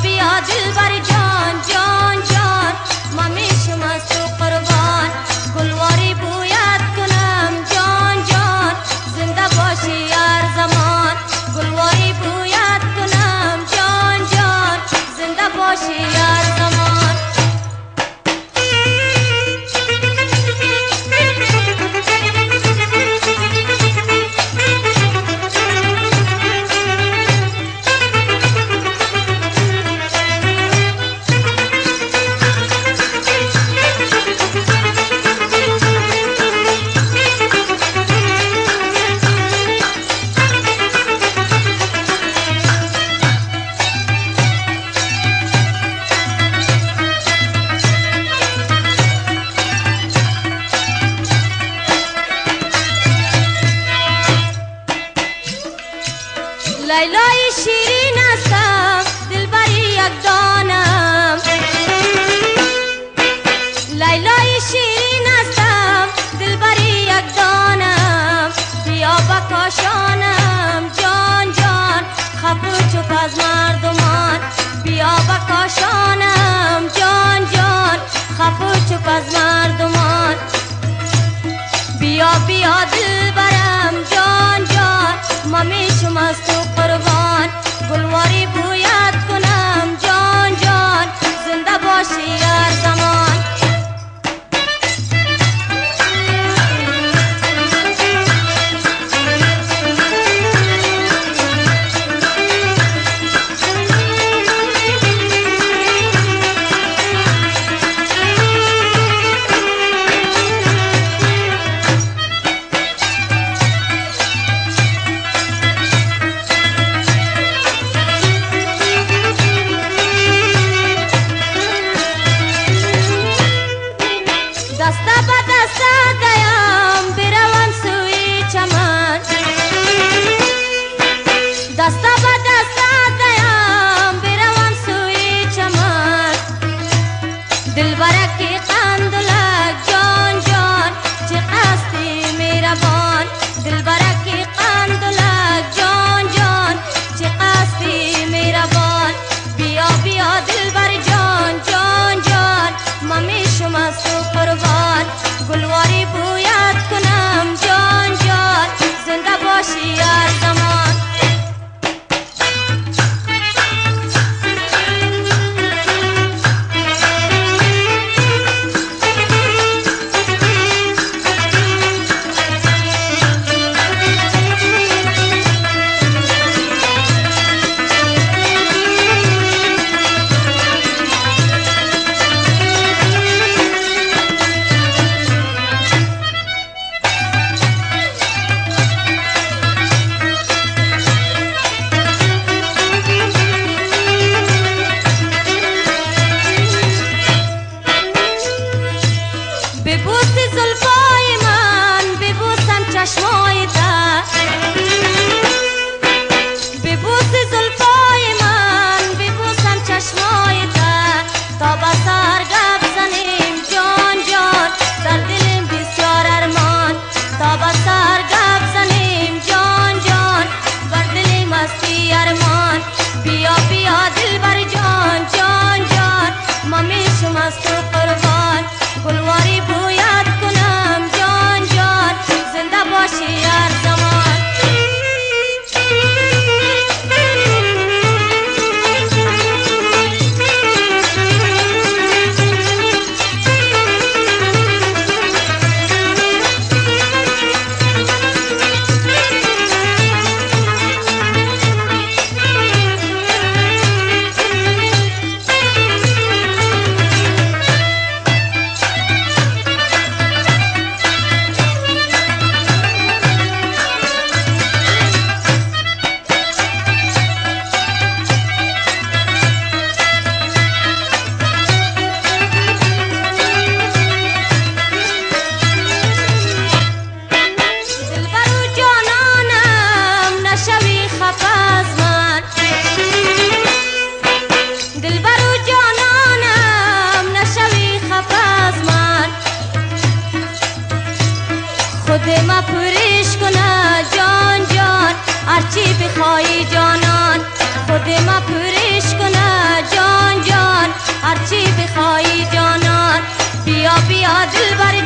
बिया दिलबर जान जान जान मम्मी शमस कुर्बान गुलवारी बुयात कुनम जान जान जिंदा बाशी यार जमान गुलवारी बुयात कुनम जान जान जिंदा बाशी यार जमान ليلى شيرين اسم دلبري يقدانم ليلى شيرين اسم دلبري يقدانم بیا بکاشانم جان جان خفو چوب از مردمان بیا بکاشانم جان جان خفو چوب از مردمان بیا بیا دلبرم جان جان ممی شماست تو قربان گلواری بویت کنم جان جان زنده باشی هر زمان या दिल भर